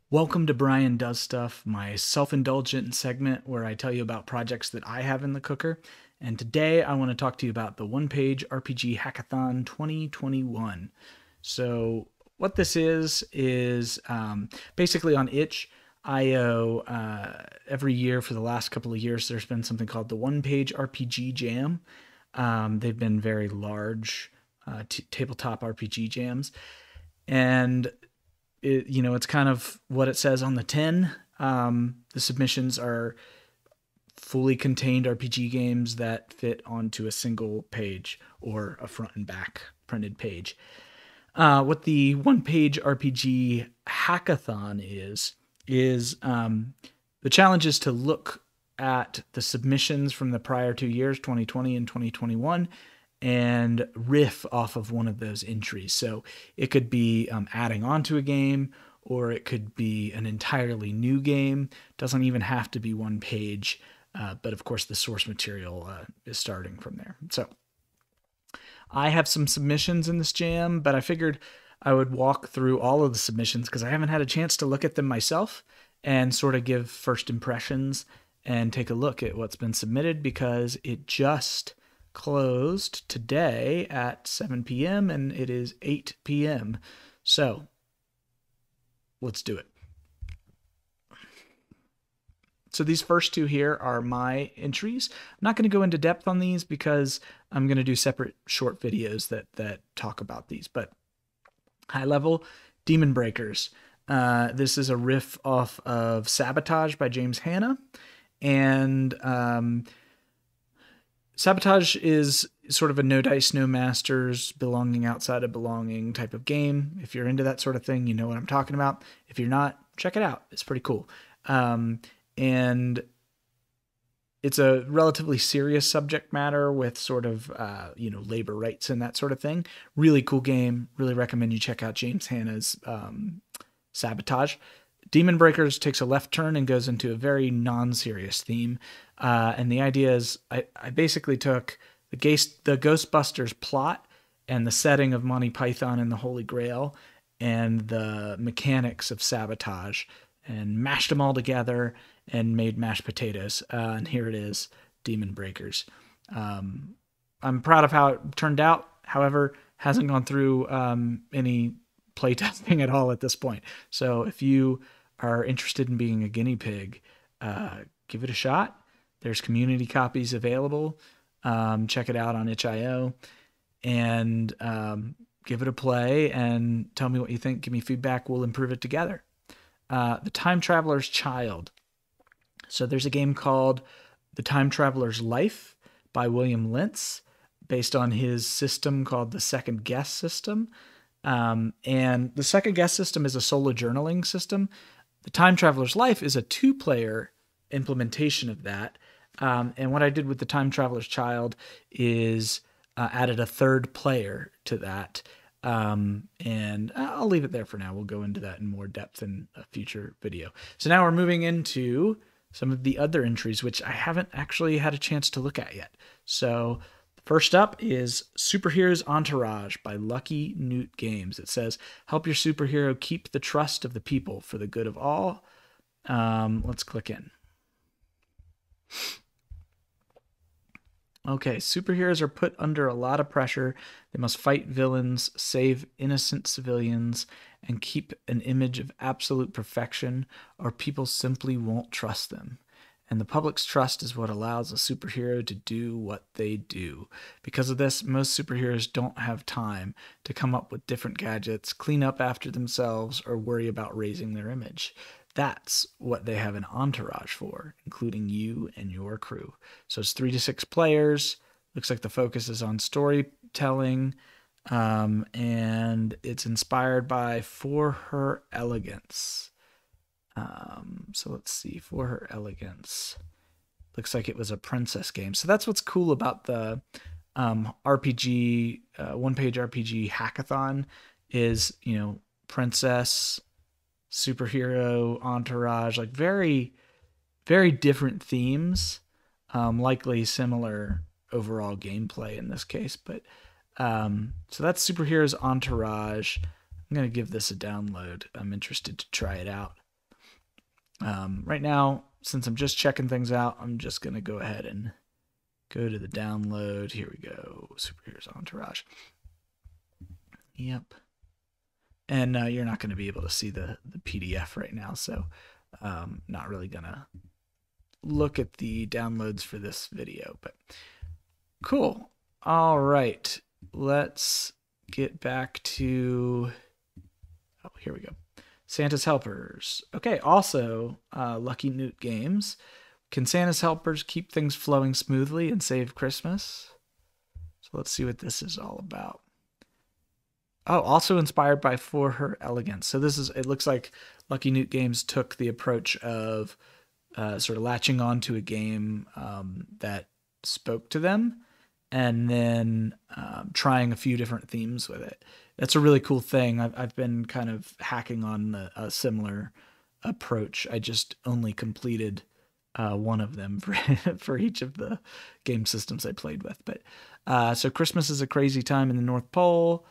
Welcome to Brian Does Stuff, my self-indulgent segment where I tell you about projects that I have in the cooker. And today I want to talk to you about the One Page RPG Hackathon 2021. So what this is basically on itch.io. Every year for the last couple of years, there's been something called the One Page RPG Jam. They've been very large tabletop RPG jams, and it's kind of what it says on the tin. The submissions are fully contained RPG games that fit onto a single page or a front and back printed page. What the One Page RPG Hackathon is the challenge is to look at the submissions from the prior 2 years, 2020 and 2021, and riff off of one of those entries. So it could be adding on to a game, or it could be an entirely new game. Doesn't even have to be one page, but of course the source material is starting from there. So I have some submissions in this jam, but I figured I would walk through all of the submissions because I haven't had a chance to look at them myself and sort of give first impressions and take a look at what's been submitted, because it just closed today at 7 p.m. and it is 8 p.m. So let's do it. So these first two here are my entries. I'm not going to go into depth on these because I'm going to do separate short videos that talk about these. But high level, Demon Breakers. This is a riff off of Sabotage by James Hanna. And Sabotage is sort of a no dice, no masters, belonging outside of belonging type of game. If you're into that sort of thing, you know what I'm talking about. If you're not, check it out. It's pretty cool. And it's a relatively serious subject matter with sort of, labor rights and that sort of thing. Really cool game. Really recommend you check out James Hanna's Sabotage. Demon Breakers takes a left turn and goes into a very non-serious theme. And the idea is I basically took the Ghostbusters plot and the setting of Monty Python and the Holy Grail and the mechanics of Sabotage and mashed them all together and made mashed potatoes. And here it is, Demon Breakers. I'm proud of how it turned out. However, hasn't gone through any playtesting at all at this point. So if you are interested in being a guinea pig, give it a shot. There's community copies available. Check it out on itch.io and give it a play and tell me what you think. Give me feedback. We'll improve it together. The Time Traveler's Child. So there's a game called The Time Traveler's Life by William Lentz, based on his system called the Second Guess system. And the Second Guess system is a solo journaling system. The Time Traveler's Life is a two-player implementation of that. And what I did with the Time Traveler's Child is added a third player to that. And I'll leave it there for now. We'll go into that in more depth in a future video. So now we're moving into some of the other entries, which I haven't actually had a chance to look at yet. So first up is Superhero's Entourage by Lucky Newt Games. It says, help your superhero keep the trust of the people for the good of all. Let's click in. Okay, superheroes are put under a lot of pressure. They must fight villains, save innocent civilians, and keep an image of absolute perfection, or people simply won't trust them. And the public's trust is what allows a superhero to do what they do. Because of this, most superheroes don't have time to come up with different gadgets, clean up after themselves, or worry about raising their image. That's what they have an entourage for, including you and your crew. So it's 3 to 6 players. Looks like the focus is on storytelling, and it's inspired by For Her Elegance. So let's see, For Her Elegance. Looks like it was a princess game. So that's what's cool about the RPG, One Page RPG Hackathon is, princess, superhero, entourage, like very, very different themes, likely similar overall gameplay in this case. But so that's Superhero's Entourage. I'm going to give this a download. I'm interested to try it out. Right now, since I'm just checking things out, I'm just going to go ahead and go to the download. Here we go. Superheroes Entourage. Yep. And you're not going to be able to see the PDF right now, so not really going to look at the downloads for this video, but cool. All right. Let's get back to, oh, here we go. Santa's Helpers. Okay, also, Lucky Newt Games. Can Santa's Helpers keep things flowing smoothly and save Christmas? So let's see what this is all about. Oh, also inspired by For Her Elegance. So this is, it looks like Lucky Newt Games took the approach of sort of latching onto a game that spoke to them and then trying a few different themes with it. That's a really cool thing. I've been kind of hacking on a similar approach. I just only completed one of them for each of the game systems I played with. But so Christmas is a crazy time in the North Pole.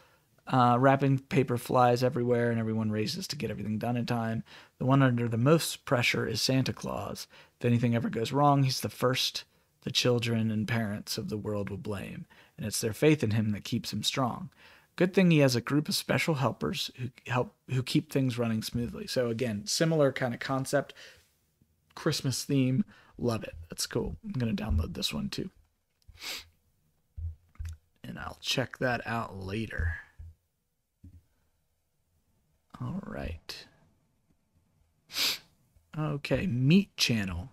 Wrapping paper flies everywhere and everyone races to get everything done in time. The one under the most pressure is Santa Claus. If anything ever goes wrong, he's the first the children and parents of the world will blame, and it's their faith in him that keeps him strong. Good thing he has a group of special helpers who keep things running smoothly. So again, similar kind of concept, Christmas theme. Love it. That's cool. I'm going to download this one too. And I'll check that out later. All right. Okay, Meat Channel.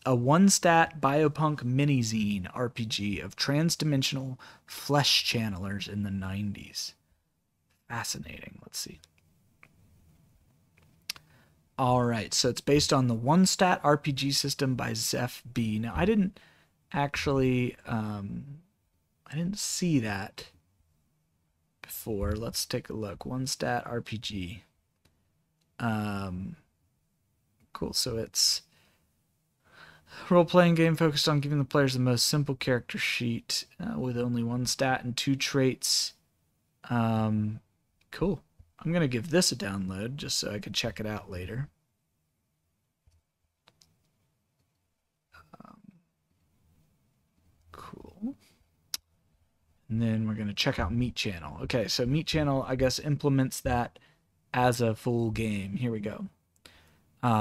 A one-stat biopunk mini-zine RPG of trans-dimensional flesh channelers in the 90s. Fascinating. Let's see. All right, so it's based on the one-stat RPG system by Zeph B. Now, I didn't actually, I didn't see that before. Let's take a look. One-stat RPG. Cool, so it's role-playing game focused on giving the players the most simple character sheet with only one stat and 2 traits. Cool. I'm going to give this a download just so I can check it out later. Cool. And then we're going to check out Meat Channel. Okay, so Meat Channel, I guess, implements that as a full game. Here we go.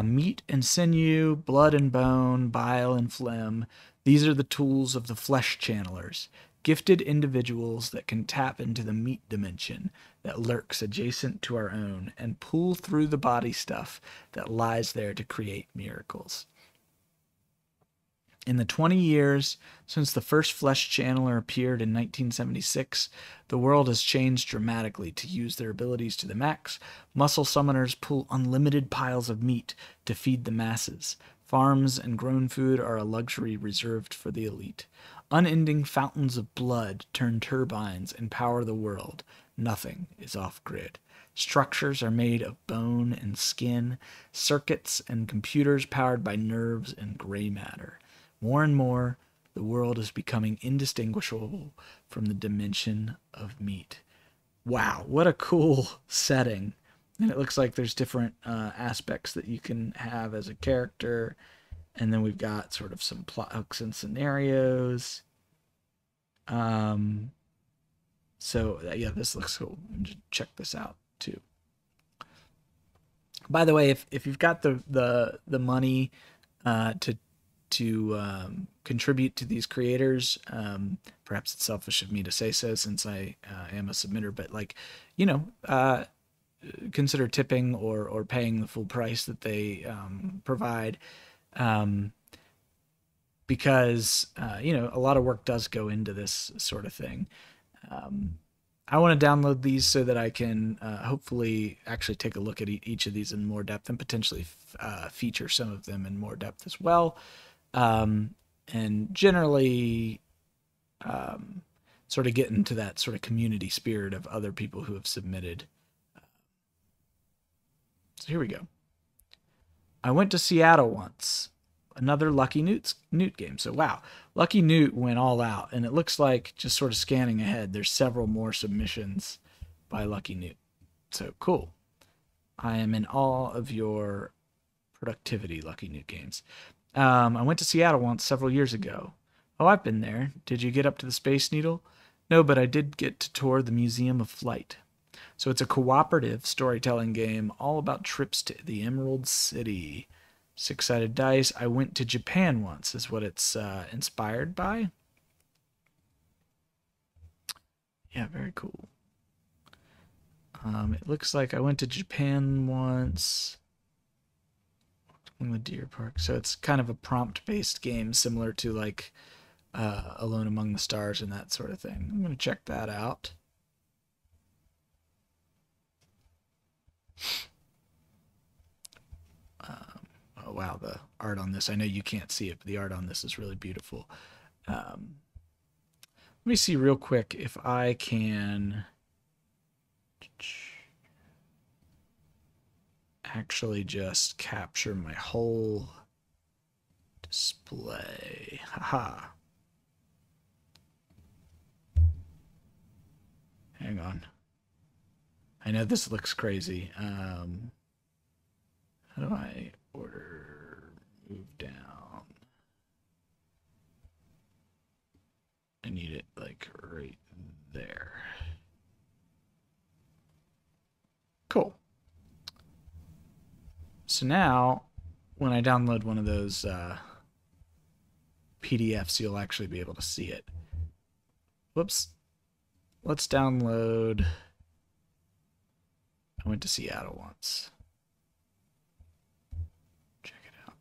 Meat and sinew, blood and bone, bile and phlegm. These are the tools of the flesh channelers, gifted individuals that can tap into the meat dimension that lurks adjacent to our own and pull through the body stuff that lies there to create miracles. In the 20 years since the first flesh channeler appeared in 1976, the world has changed dramatically. To use their abilities to the max, muscle summoners pull unlimited piles of meat to feed the masses. Farms and grown food are a luxury reserved for the elite. Unending fountains of blood turn turbines and power the world. Nothing is off-grid. Structures are made of bone and skin, circuits and computers powered by nerves and gray matter. More and more, the world is becoming indistinguishable from the dimension of meat. Wow, what a cool setting. And it looks like there's different aspects that you can have as a character. And then we've got sort of some plot hooks and scenarios. So, yeah, this looks cool. Just check this out, too. By the way, if you've got the money to contribute to these creators, perhaps it's selfish of me to say so since I am a submitter, but like, you know, consider tipping or paying the full price that they provide, because you know, a lot of work does go into this sort of thing. I want to download these so that I can hopefully actually take a look at each of these in more depth and potentially feature some of them in more depth as well. And generally sort of get into that sort of community spirit of other people who have submitted. So here we go. I went to Seattle once. Another Lucky Newt game. So wow, Lucky Newt went all out, and it looks like, just sort of scanning ahead, there's several more submissions by Lucky Newt. So cool. I am in awe of your Productivity, Lucky New Games. I went to Seattle once several years ago. Oh, I've been there. Did you get up to the Space Needle? No, but I did get to tour the Museum of Flight. So it's a cooperative storytelling game all about trips to the Emerald City. Six-sided dice. I went to Japan once is what it's inspired by. Yeah, very cool. It looks like I went to Japan once in the Deer Park. So it's kind of a prompt-based game similar to like Alone Among the Stars and that sort of thing. I'm going to check that out. Oh, wow, the art on this. I know you can't see it, but the art on this is really beautiful. Let me see real quick if I can actually just capture my whole display. Haha. Hang on. I know this looks crazy. How do I order move down? I need it like right there. Cool. So now, when I download one of those PDFs, you'll actually be able to see it. Whoops. Let's download. I went to Seattle once. Check it out.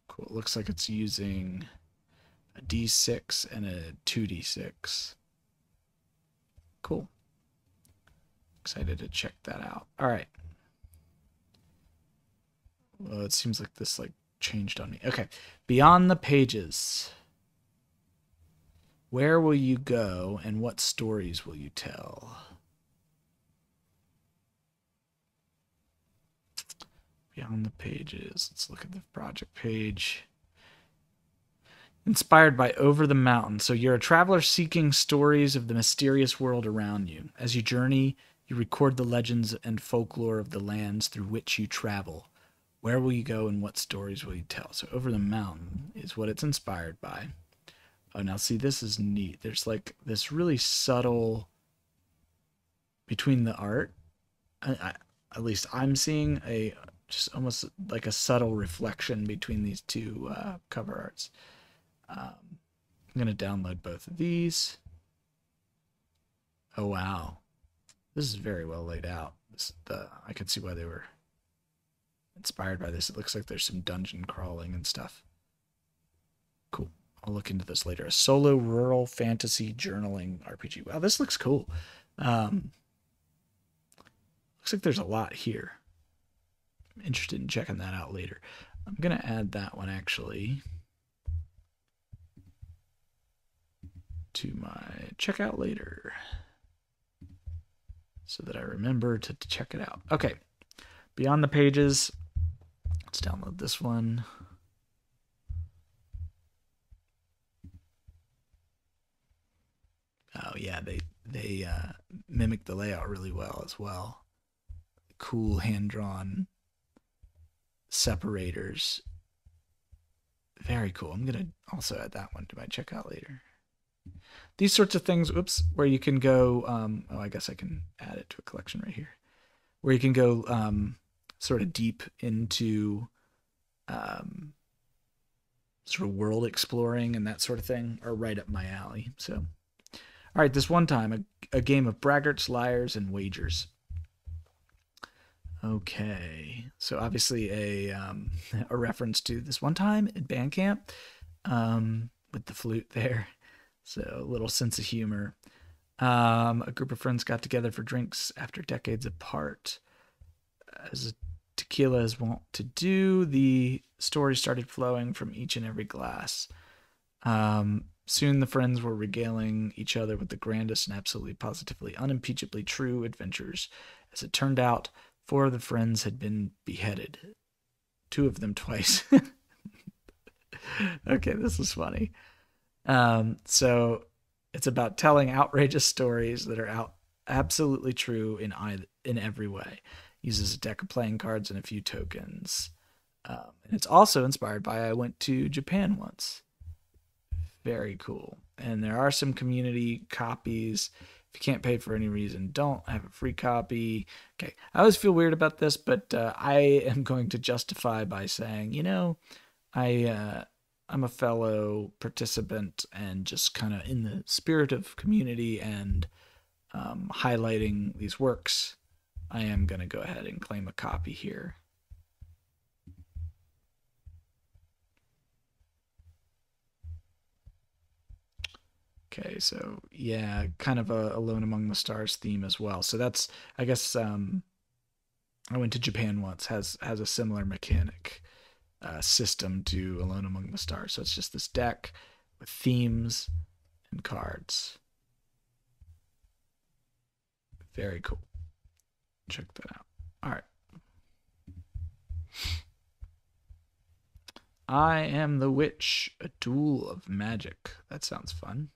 Cool. It looks like it's using a D6 and a 2D6. Cool. Excited to check that out. All right. Well, it seems like this like changed on me. Okay. Beyond the pages. Where will you go and what stories will you tell? Beyond the pages. Let's look at the project page. Inspired by Over the Mountain. So you're a traveler seeking stories of the mysterious world around you. As you journey, you record the legends and folklore of the lands through which you travel. Where will you go and what stories will you tell? So Over the Mountain is what it's inspired by. Oh, now see, this is neat. There's like this really subtle between the art. At least I'm seeing a just almost like a subtle reflection between these two cover arts. I'm going to download both of these. Oh, wow. This is very well laid out. I can see why they were inspired by this. It looks like there's some dungeon crawling and stuff. Cool. I'll look into this later. A solo rural fantasy journaling RPG. Wow, this looks cool. Looks like there's a lot here. I'm interested in checking that out later. I'm going to add that one actually to my checkout later so that I remember to check it out. Okay. Beyond the pages. Let's download this one. Oh yeah, they mimic the layout really well as well. Cool hand-drawn separators. Very cool. I'm gonna also add that one to my checkout later. These sorts of things, oops, where you can go, oh, I guess I can add it to a collection right here, where you can go sort of deep into sort of world exploring and that sort of thing are right up my alley. So, all right, this one time, a game of braggarts, liars, and wagers. Okay, so obviously a reference to this one time at band camp with the flute there. So a little sense of humor. A group of friends got together for drinks after decades apart. As tequila is wont to do, the story started flowing from each and every glass. Soon the friends were regaling each other with the grandest and absolutely positively unimpeachably true adventures. As it turned out, 4 of the friends had been beheaded. 2 of them twice. Okay, this is funny. So It's about telling outrageous stories that are absolutely true in every way. Uses a deck of playing cards and a few tokens. And it's also inspired by I went to Japan once. Very cool. And there are some community copies. If you can't pay for any reason, don't have a free copy. Okay. I always feel weird about this, but I am going to justify by saying, I'm a fellow participant and just kind of in the spirit of community and highlighting these works, I am going to go ahead and claim a copy here. Okay, so yeah, kind of a Alone Among the Stars theme as well. So that's, I guess, I went to Japan once, has a similar mechanic system to Alone Among the Stars. So it's just this deck with themes and cards. Very cool. Check that out. All right. I Am the Witch, a Duel of Magic. That sounds fun.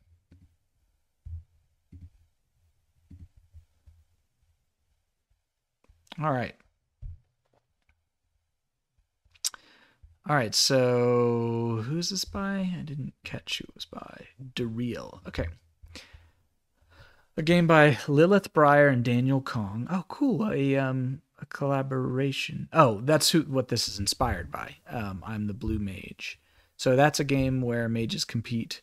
All right. All right, so who's this by? I didn't catch who it was by. DeReal. Okay. A game by Lilith Breyer and Daniel Kong. Oh, cool. A collaboration. Oh, that's what this is inspired by. I'm the Blue Mage. So that's a game where mages compete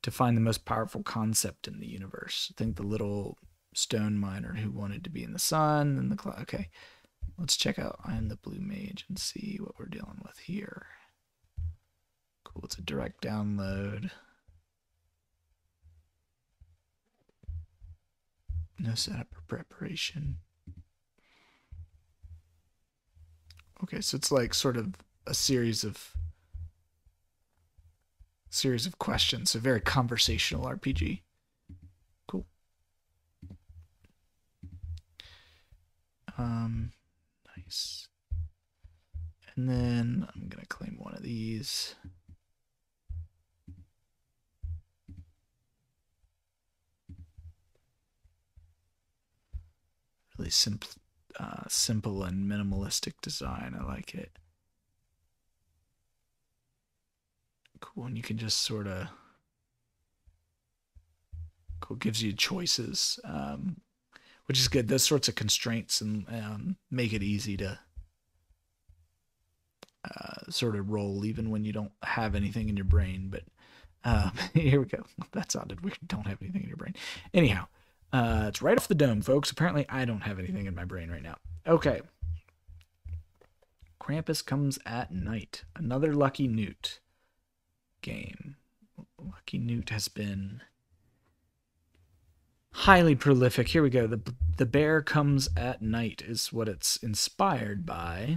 to find the most powerful concept in the universe. I think the little stone miner who wanted to be in the sun and the cloud. Okay. Let's check out I'm the Blue Mage and see what we're dealing with here. Cool, it's a direct download. No setup or preparation. Okay, so it's like sort of a series of questions. So very conversational RPG. Cool. Nice. And then I'm gonna claim one of these. Really simple and minimalistic design. I like it. Cool, and you can just sort of cool, gives you choices, which is good. Those sorts of constraints and make it easy to sort of roll even when you don't have anything in your brain. But here we go. That sounded weird. Don't have anything in your brain. Anyhow, it's right off the dome, folks. Apparently, I don't have anything in my brain right now. Okay. Krampus Comes at Night. Another Lucky Newt game. Lucky Newt has been highly prolific. Here we go. The Bear Comes at Night is what it's inspired by,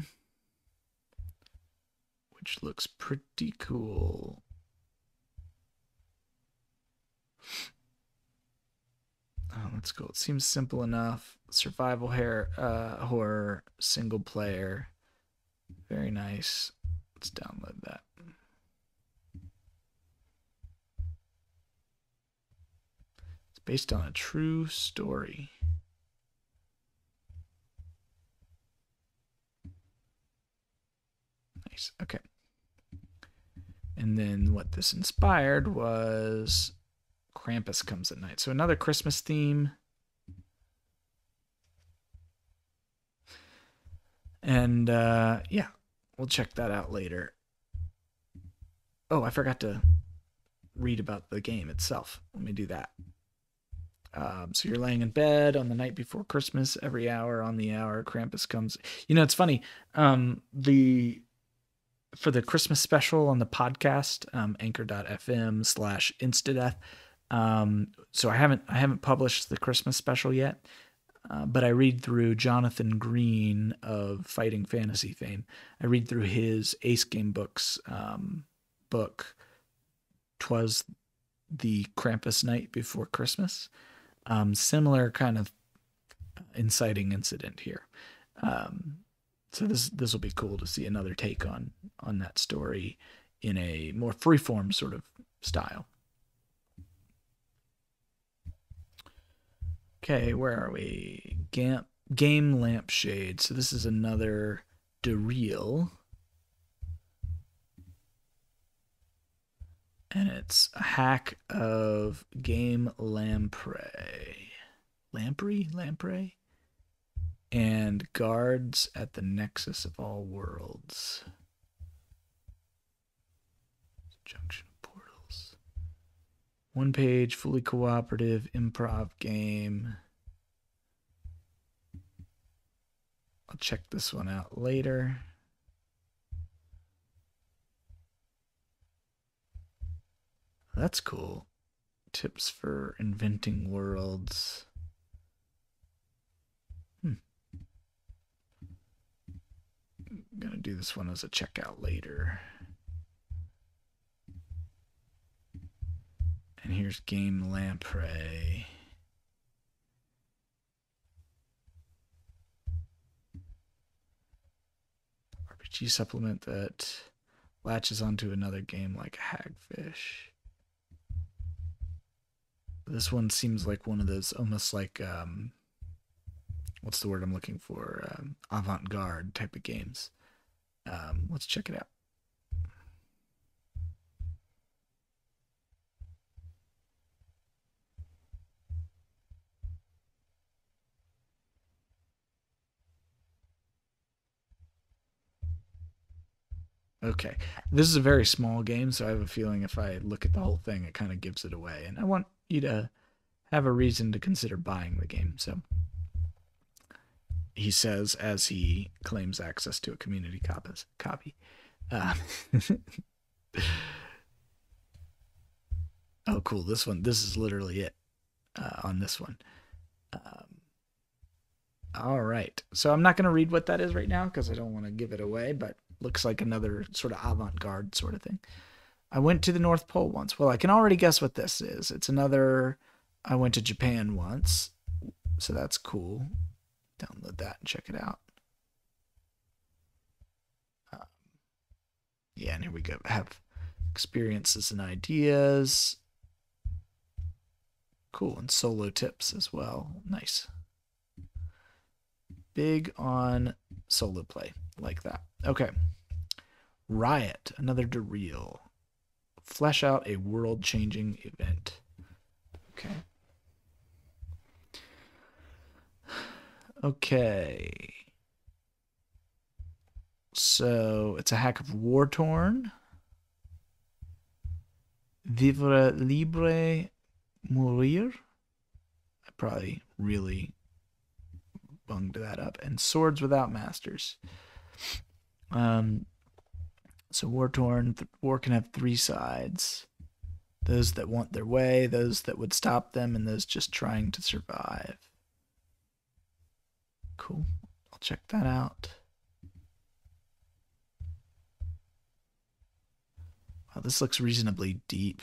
which looks pretty cool. Oh, that's cool. It seems simple enough. Survival horror, single player. Very nice. Let's download that. It's based on a true story. Nice. Okay. And then what this inspired was Krampus Comes at Night. So another Christmas theme. And yeah, we'll check that out later. Oh, I forgot to read about the game itself. Let me do that. So you're laying in bed on the night before Christmas, every hour on the hour, Krampus comes. You know, it's funny. For the Christmas special on the podcast, anchor.fm/instadeath. So I haven't published the Christmas special yet. But I read through Jonathan Green of Fighting Fantasy fame. I read through his Ace Game Books book, 'Twas the Krampus Night Before Christmas. Similar kind of inciting incident here. So this will be cool to see another take on that story in a more freeform sort of style. Okay, where are we? Game Lampshade. So this is another Dereel. And it's a hack of Game Lamprey. Lamprey? And guards at the nexus of all worlds. Junction of portals. One page, fully cooperative improv game. I'll check this one out later. That's cool. Tips for inventing worlds. I'm gonna do this one as a checkout later. And here's Game Lamprey. RPG supplement that latches onto another game like Hagfish. This one seems like one of those almost like what's the word I'm looking for? Avant-garde type of games. Let's check it out. Okay, this is a very small game, so I have a feeling if I look at the whole thing, it kind of gives it away. And I want you to have a reason to consider buying the game. So he says as he claims access to a community copy. Oh, cool. This is literally it on this one. All right. So I'm not going to read what that is right now because I don't want to give it away, but looks like another sort of avant-garde sort of thing. I went to the North Pole once. Well, I can already guess what this is. It's another, I went to Japan once, so that's cool. Download that and check it out. Yeah, and here we go. Have experiences and ideas. Cool, and solo tips as well. Nice. Big on solo play like that. Okay. Riot, another Dereel. Flesh out a world-changing event. Okay. Okay. So it's a hack of War Torn. Vivre libre mourir. I probably really bunged that up. And Swords Without Masters. So War Torn, war can have three sides. Those that want their way, those that would stop them, and those just trying to survive. Cool. I'll check that out. Wow, this looks reasonably deep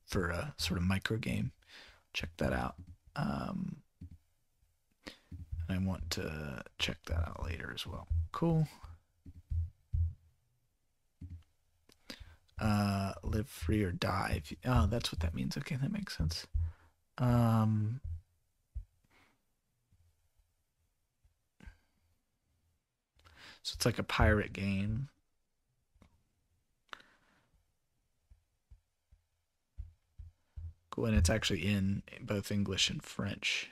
for a sort of micro game. Check that out. And I want to check that out later as well. Cool. Live free or die. Oh, that's what that means. Okay, that makes sense. So it's like a pirate game. Cool, and it's actually in both English and French.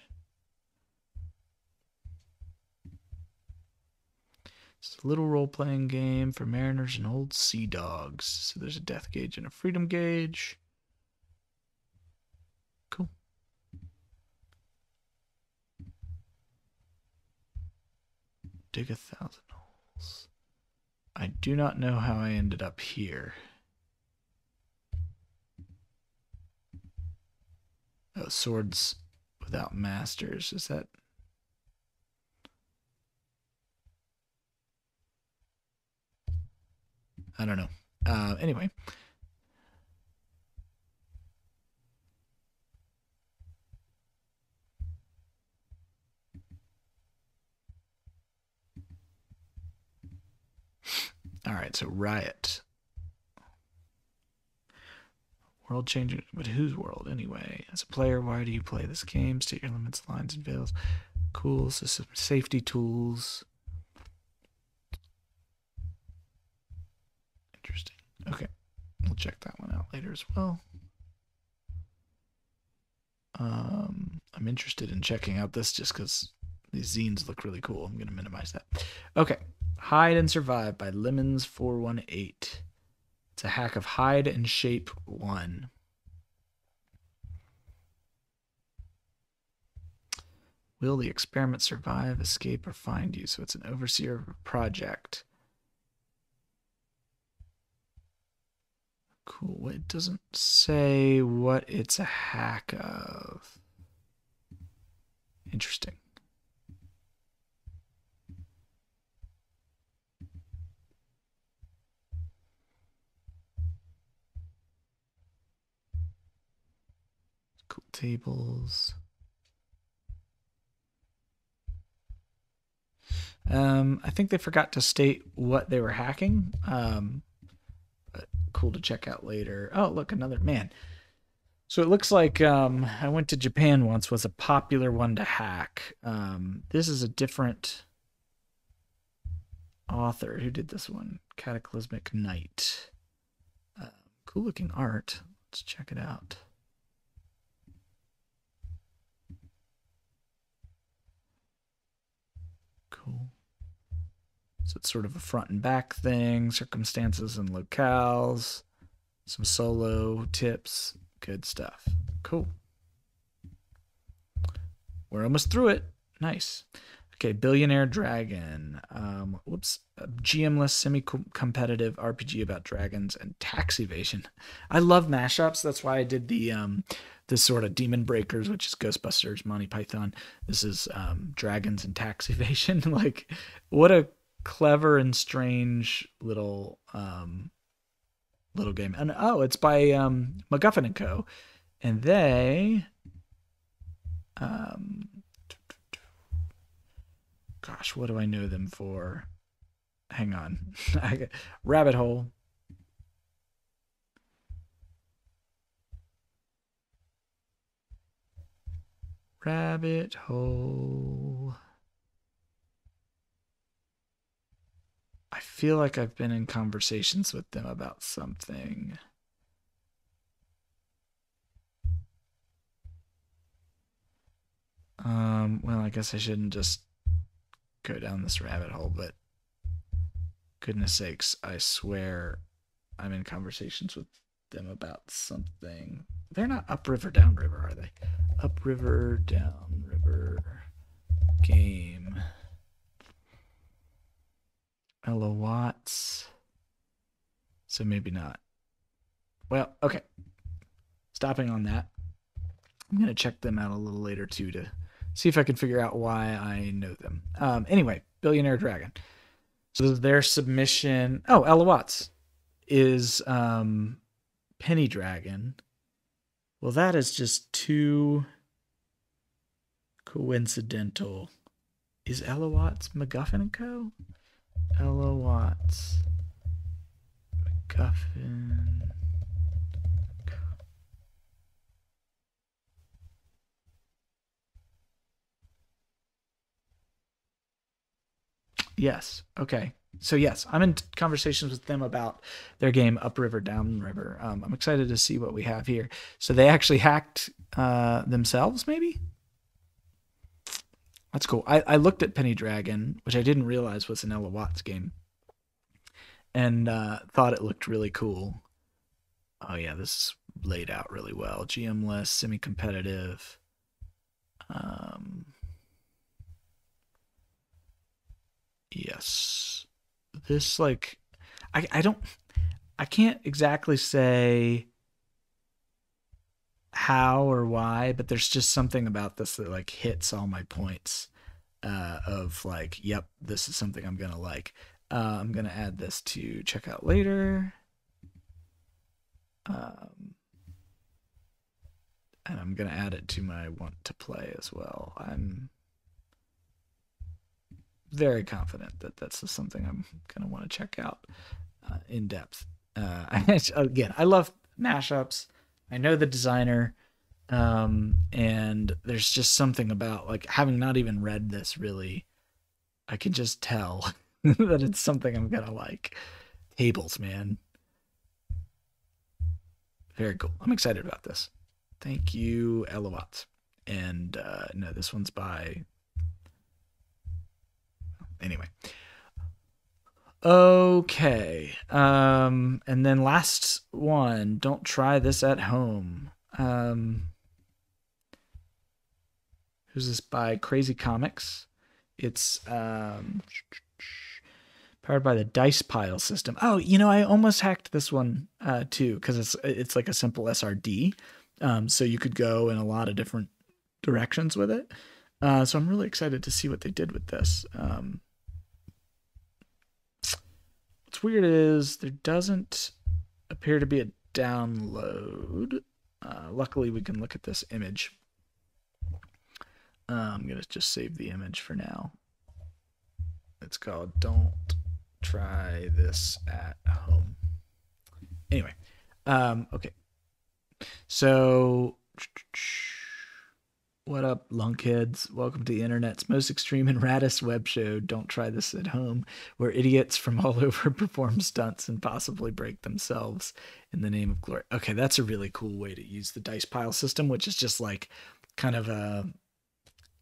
It's a little role-playing game for mariners and old sea dogs. So there's a death gauge and a freedom gauge. Cool. Dig 1,000 holes. I do not know how I ended up here. Oh, Swords Without Masters. Is that... I don't know. Anyway. All right, so Riot. World changing, but whose world anyway? As a player, why do you play this game? State your limits, lines, and veils. Cool. So some safety tools. Interesting. Okay. We'll check that one out later as well. I'm interested in checking out this just because these zines look really cool. I'm going to minimize that. Okay. Hide and Survive by Lemons418. It's a hack of Hide and Shape 1. Will the experiment survive, escape, or find you? So it's an overseer of a project. Cool. It doesn't say what it's a hack of. Interesting. Cool tables. I think they forgot to state what they were hacking. But cool to check out later. Oh, look, another man. So it looks like I went to Japan once, was a popular one to hack. This is a different author. Who did this one? Cataclysmic Knight. Cool looking art. Let's check it out. Cool. So it's sort of a front and back thing, circumstances and locales, some solo tips, good stuff. Cool. We're almost through it. Nice. Okay, Billionaire Dragon. Whoops. A GM-less semi-competitive RPG about dragons and tax evasion. I love mashups. That's why I did the this sort of Demon Breakers, which is Ghostbusters, Monty Python. This is dragons and tax evasion. Like, what a clever and strange little game. And oh, it's by MacGuffin and Co. And they gosh, what do I know them for? Hang on. Rabbit Hole. Rabbit Hole. I feel like I've been in conversations with them about something. Well, I guess I shouldn't just go down this rabbit hole, but goodness sakes, I swear I'm in conversations with them about something. They're not upriver, downriver, are they? Upriver, downriver game. Ella Watts. So maybe not. Well, okay. Stopping on that. I'm going to check them out a little later too to see if I can figure out why I know them. Anyway, Billionaire Dragon. So their submission. Oh, Ella Watts is Penny Dragon. Well, that is just too coincidental. Is Ella Watts MacGuffin & Co.? Ella Watts. MacGuffin. Yes. Okay. So yes, I'm in conversations with them about their game Upriver, Downriver. I'm excited to see what we have here. So they actually hacked themselves, maybe? That's cool. I looked at Penny Dragon, which I didn't realize was an Ella Watts game, and thought it looked really cool. Oh yeah, this is laid out really well. GM-less, semi-competitive. Yes. This, like, I can't exactly say how or why, but there's just something about this that like hits all my points of like, yep, this is something I'm gonna like. I'm gonna add this to check out later. And I'm gonna add it to my want to play as well. I'm very confident that that's something I'm gonna want to check out in depth. Again, I love mashups. I know the designer, and there's just something about like having not even read this really, I can just tell that it's something I'm gonna like. Tables, man. Very cool. I'm excited about this. Thank you, Elawat. And no, this one's by. Anyway. Okay. And then last one. Don't try this at home. Who's this by? Crazy Comics. It's powered by the dice pile system. Oh, I almost hacked this one too because it's like a simple SRD, so you could go in a lot of different directions with it. So I'm really excited to see what they did with this. What's weird is there doesn't appear to be a download. Luckily, we can look at this image. I'm gonna just save the image for now. It's called "Don't Try This at Home." Anyway, okay. So, what up, lunkheads? Welcome to the internet's most extreme and raddest web show, Don't Try This at Home, where idiots from all over perform stunts and possibly break themselves in the name of glory. Okay, that's a really cool way to use the dice pile system, which is just like kind of a,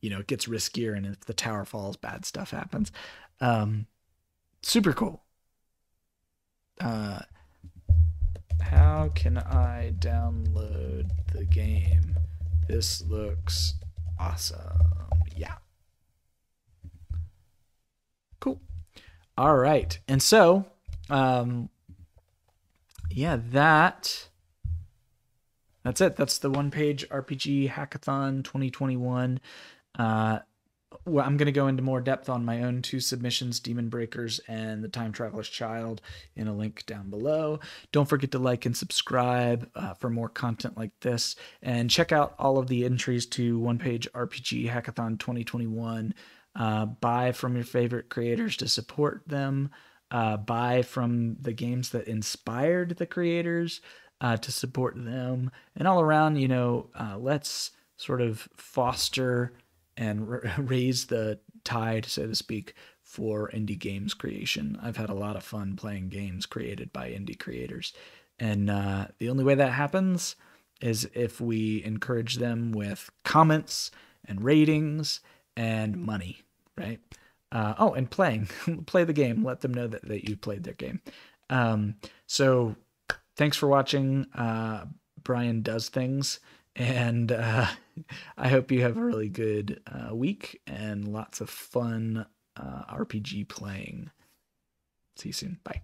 it gets riskier, and if the tower falls, bad stuff happens. Super cool. How can I download the game? This looks awesome. Yeah. Cool. All right. And so, that's it. That's the One Page RPG Hackathon 2021. Well, I'm going to go into more depth on my own 2 submissions, Demon Breakers and The Time Traveler's Child, in a link down below. Don't forget to like and subscribe for more content like this. And check out all of the entries to One Page RPG Hackathon 2021. Buy from your favorite creators to support them. Buy from the games that inspired the creators to support them. And all around, let's sort of foster and raise the tide, so to speak, for indie games creation. I've had a lot of fun playing games created by indie creators. And the only way that happens is if we encourage them with comments and ratings and money, right? And playing. Play the game. Let them know that you played their game. So thanks for watching. Brian Does Things. And I hope you have a really good week and lots of fun RPG playing. See you soon. Bye.